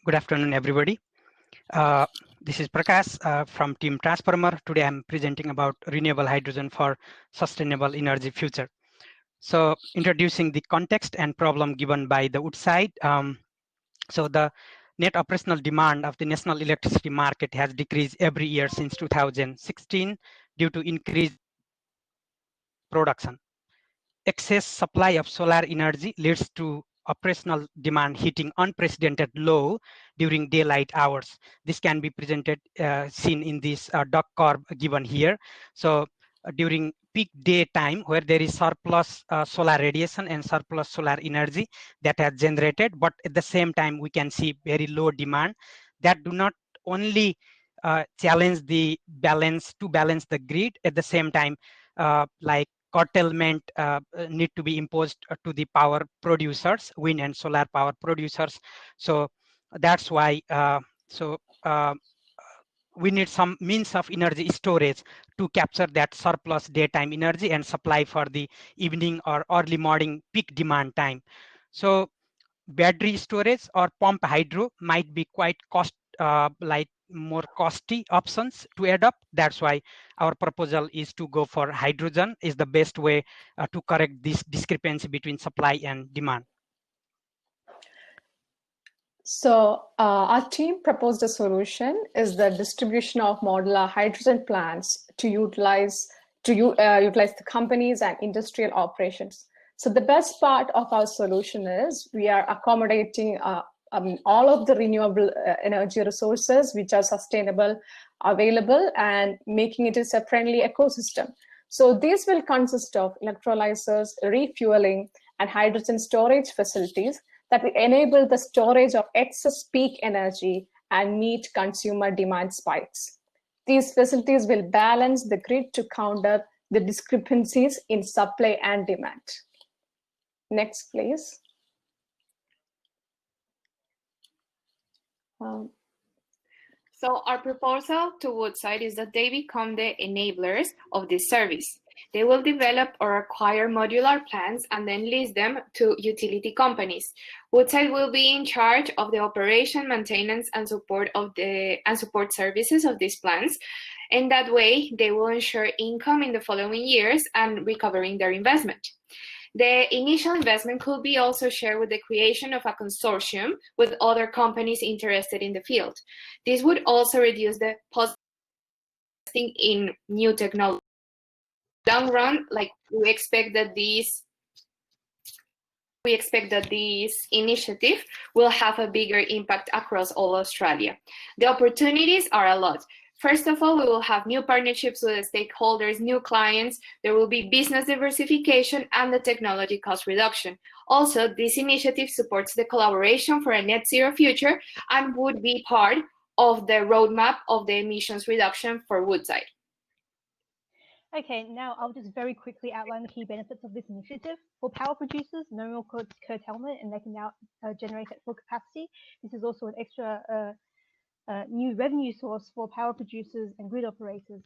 Good afternoon, everybody. This is Prakash from Team Transformer. Today I'm presenting about renewable hydrogen for sustainable energy future. So introducing the context and problem given by the Woodside. So the net operational demand of the national electricity market has decreased every year since 2016 due to increased production. Excess supply of solar energy leads to operational demand hitting unprecedented low during daylight hours. This can be seen in this dot curve given here. So during peak daytime, where there is surplus solar radiation and surplus solar energy that has generated, but at the same time we can see very low demand that do not only challenge the balance the grid. At the same time, like curtailment need to be imposed to the power producers, wind and solar power producers. So that's why we need some means of energy storage to capture that surplus daytime energy and supply for the evening or early morning peak demand time. So battery storage or pump hydro might be quite more costly options to adopt. That's why our proposal is to go for hydrogen is the best way to correct this discrepancy between supply and demand. So our team proposed a solution is the distribution of modular hydrogen plants to utilize the companies and industrial operations. So the best part of our solution is we are accommodating all of the renewable energy resources which are sustainable, available, and making it a friendly ecosystem. So these will consist of electrolyzers, refueling, and hydrogen storage facilities that will enable the storage of excess peak energy and meet consumer demand spikes. These facilities will balance the grid to counter the discrepancies in supply and demand. Next, please. So our proposal to Woodside is that they become the enablers of this service. They will develop or acquire modular plants and then lease them to utility companies. Woodside will be in charge of the operation, maintenance, and support services of these plants. In that way, they will ensure income in the following years and recovering their investment. The initial investment could be also shared with the creation of a consortium with other companies interested in the field. This would also reduce the positive investing in new technology. Long run, we expect that this initiative will have a bigger impact across all Australia. The opportunities are a lot. First of all, we will have new partnerships with the stakeholders, new clients, there will be business diversification and the technology cost reduction. Also, this initiative supports the collaboration for a net zero future and would be part of the roadmap of the emissions reduction for Woodside. Okay, now I'll just very quickly outline the key benefits of this initiative. For power producers, no more curtailment, and they can now generate at full capacity. This is also an extra new revenue source for power producers and grid operators.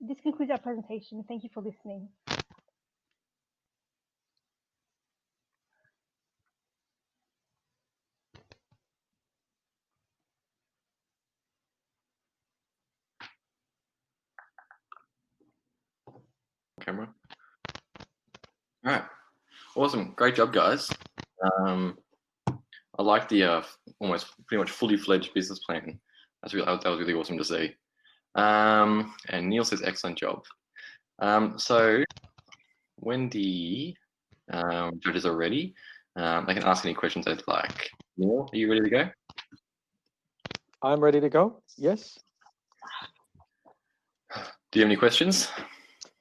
This concludes our presentation. Thank you for listening. Camera. All right, awesome, great job, guys. I like the almost pretty much fully fledged business plan. That was really awesome to see. And Neil says excellent job. So when the judges are ready, they can ask any questions they'd like. Neil, are you ready to go? I'm ready to go, yes. Do you have any questions?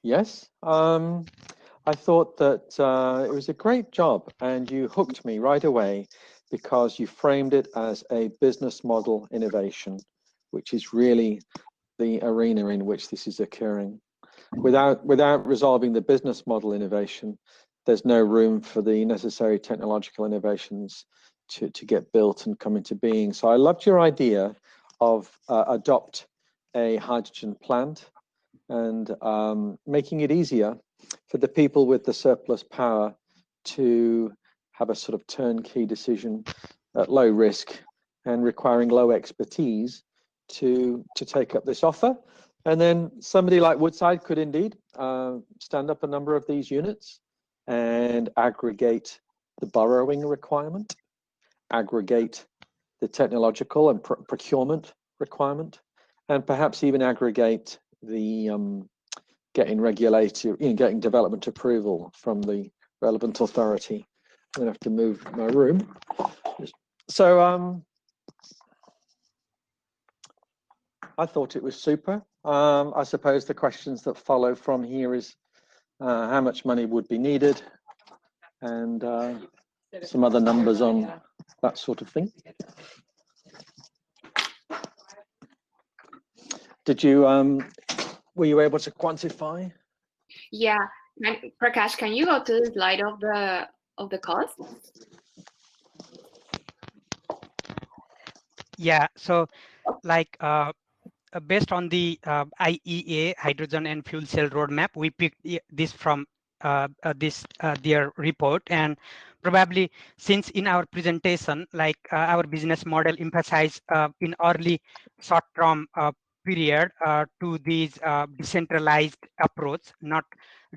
Yes. I thought that it was a great job and you hooked me right away because you framed it as a business model innovation, which is really the arena in which this is occurring. Without resolving the business model innovation, there's no room for the necessary technological innovations to get built and come into being. So I loved your idea of adopt a hydrogen plant and making it easier for the people with the surplus power to have a sort of turnkey decision at low risk and requiring low expertise to take up this offer. And then somebody like Woodside could indeed stand up a number of these units and aggregate the borrowing requirement, aggregate the technological and procurement requirement, and perhaps even aggregate the getting development approval from the relevant authority. I'm gonna have to move my room. So I thought it was super. I suppose the questions that follow from here is how much money would be needed, and some other numbers on that sort of thing. Did you, were you able to quantify? Yeah, Prakash, can you go to the slide of the cost? Yeah, so like based on the IEA hydrogen and fuel cell roadmap, we picked this from their report, and probably since in our presentation, like our business model emphasize in early short-term period to these decentralized approach, not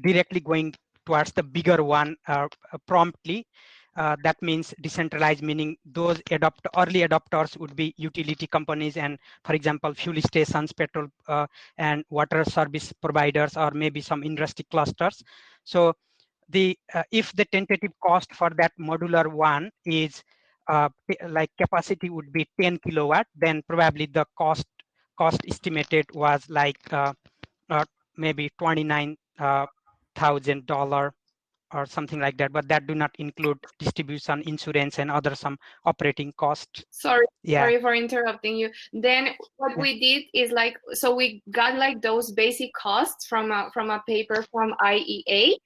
directly going towards the bigger one promptly. That means decentralized, meaning those early adopters would be utility companies and, for example, fuel stations, petrol and water service providers, or maybe some industry clusters. So the if the tentative cost for that modular one is like capacity would be 10 kilowatt, then probably the cost estimated was like maybe $29,000 or something like that, but that do not include distribution, insurance, and other some operating costs. Sorry Yeah. for interrupting you. Then what we did is like, so we got like those basic costs from a paper from IEA,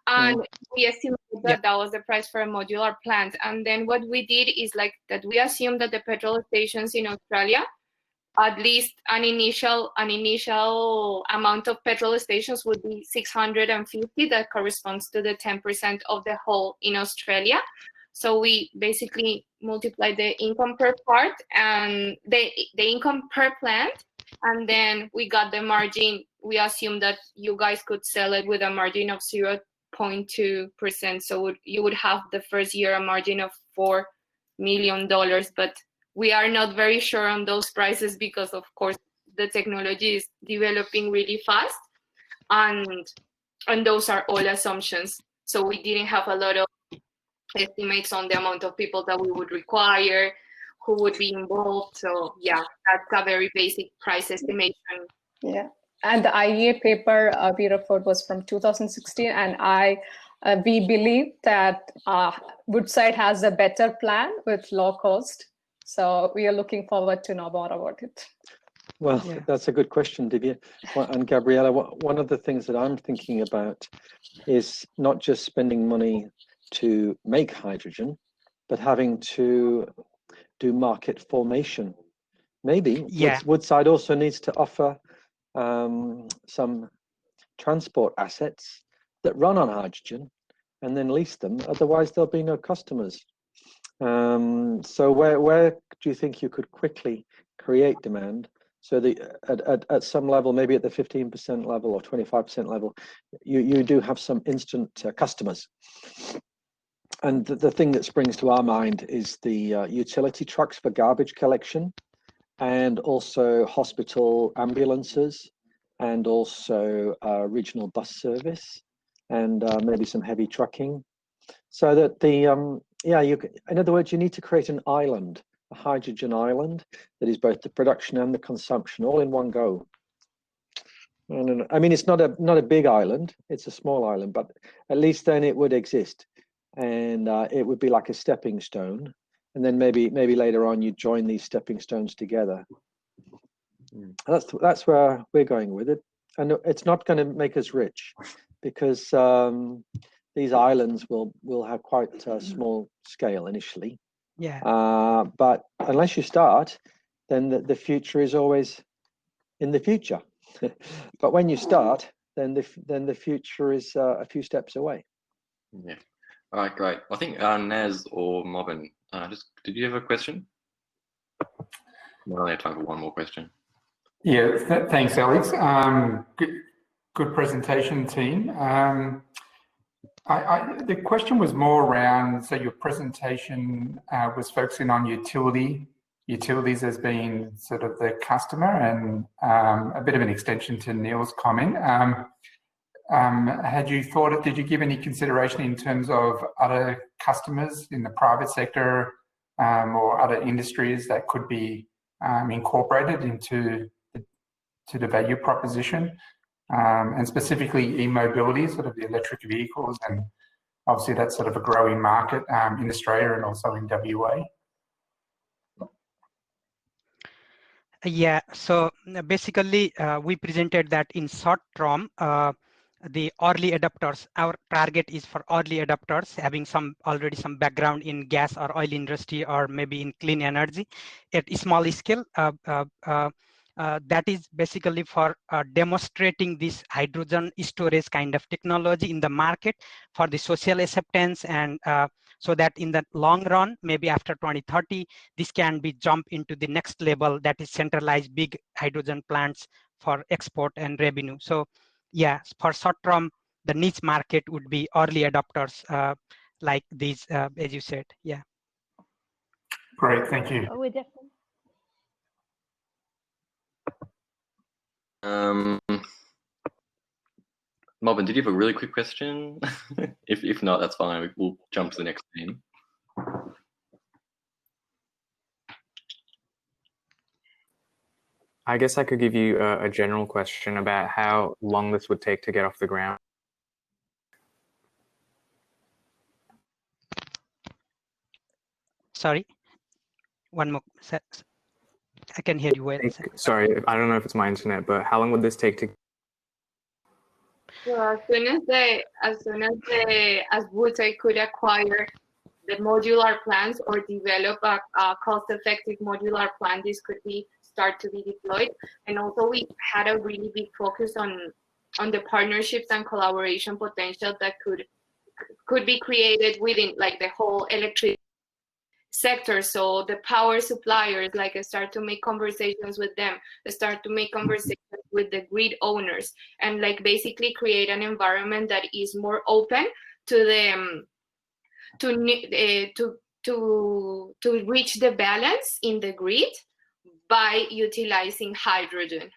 and we estimated that that was the price for a modular plant. And then what we did is like that we assumed that the petrol stations in Australia, at least an initial amount of petrol stations would be 650. That corresponds to the 10% of the whole in Australia. So we basically multiply the income per part and the income per plant, and then we got the margin. We assume that you guys could sell it with a margin of 0.2%. So you would have the first year a margin of $4 million, but we are not very sure on those prices because, of course, the technology is developing really fast, and those are all assumptions. So we didn't have a lot of estimates on the amount of people that we would require, who would be involved. So yeah, that's a very basic price estimation. Yeah, and the IEA paper we referred was from 2016, and we believe that Woodside has a better plan with low cost. So we are looking forward to know more about it. Well, that's a good question, Divya. And Gabriella, one of the things that I'm thinking about is not just spending money to make hydrogen, but having to do market formation. Maybe Woodside also needs to offer some transport assets that run on hydrogen and then lease them. Otherwise, there'll be no customers. So where do you think you could quickly create demand so that at some level, maybe at the 15% level or 25% level, you do have some instant customers? And the thing that springs to our mind is the utility trucks for garbage collection, and also hospital ambulances, and also regional bus service, and maybe some heavy trucking. So that the in other words, you need to create an island, a hydrogen island that is both the production and the consumption all in one go. And I mean, it's not a big island; it's a small island, but at least then it would exist, and it would be like a stepping stone. And then maybe later on you join these stepping stones together. That's where we're going with it, and it's not going to make us rich, because these islands will have quite a small scale initially. But unless you start, then the future is always in the future. But when you start, then the future is a few steps away. Yeah. All right, great. I think Naz or Mobin, did you have a question? We only have time for one more question. Yeah, thanks, Alex. Good presentation, team. The question was more around, so your presentation was focusing on utilities as being sort of the customer, and a bit of an extension to Neil's comment. Did you give any consideration in terms of other customers in the private sector or other industries that could be incorporated into the value proposition, and specifically e-mobility, sort of the electric vehicles, and obviously that's sort of a growing market in Australia and also in WA. Yeah, so basically we presented that in short term, the early adopters, our target is for early adopters having already some background in gas or oil industry or maybe in clean energy at a small scale. That is basically for demonstrating this hydrogen storage kind of technology in the market for the social acceptance, and so that in the long run, maybe after 2030, this can be jumped into the next level, that is centralized big hydrogen plants for export and revenue. So yeah, for short term, the niche market would be early adopters like these, as you said. Yeah. Great, thank you. We're definitely. Mobin, did you have a really quick question? if not, that's fine. We'll jump to the next theme. I guess I could give you a general question about how long this would take to get off the ground. Sorry, one more. I can hear you well. Sorry, I don't know if it's my internet, but how long would this take to? Well, as soon as Woodside could acquire the modular plants or develop a cost-effective modular plant, this could start to be deployed. And also we had a really big focus on the partnerships and collaboration potential that could be created within like the whole electric sector. So the power suppliers, like I start to make conversations with them, I start to make conversations with the grid owners, and like basically create an environment that is more open to them to reach the balance in the grid by utilizing hydrogen.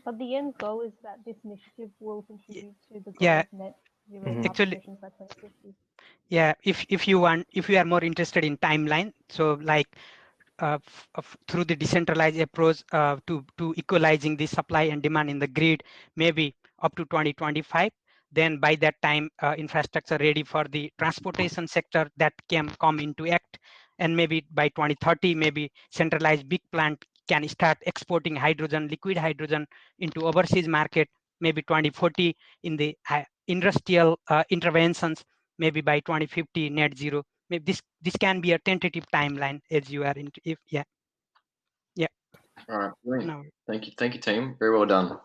But the end goal is that this initiative will contribute to the goal Yeah. of net zero Actually, emissions by 2050. Yeah, if you are more interested in timeline, so like through the decentralized approach to equalizing the supply and demand in the grid, maybe up to 2025. Then by that time, infrastructure ready for the transportation sector that can come into act, and maybe by 2030, maybe centralized big plant can start exporting hydrogen, liquid hydrogen into overseas market. Maybe 2040 in the industrial interventions. Maybe by 2050 net zero. Maybe this can be a tentative timeline as you are into. If yeah. All right, brilliant. No. Thank you, team. Very well done.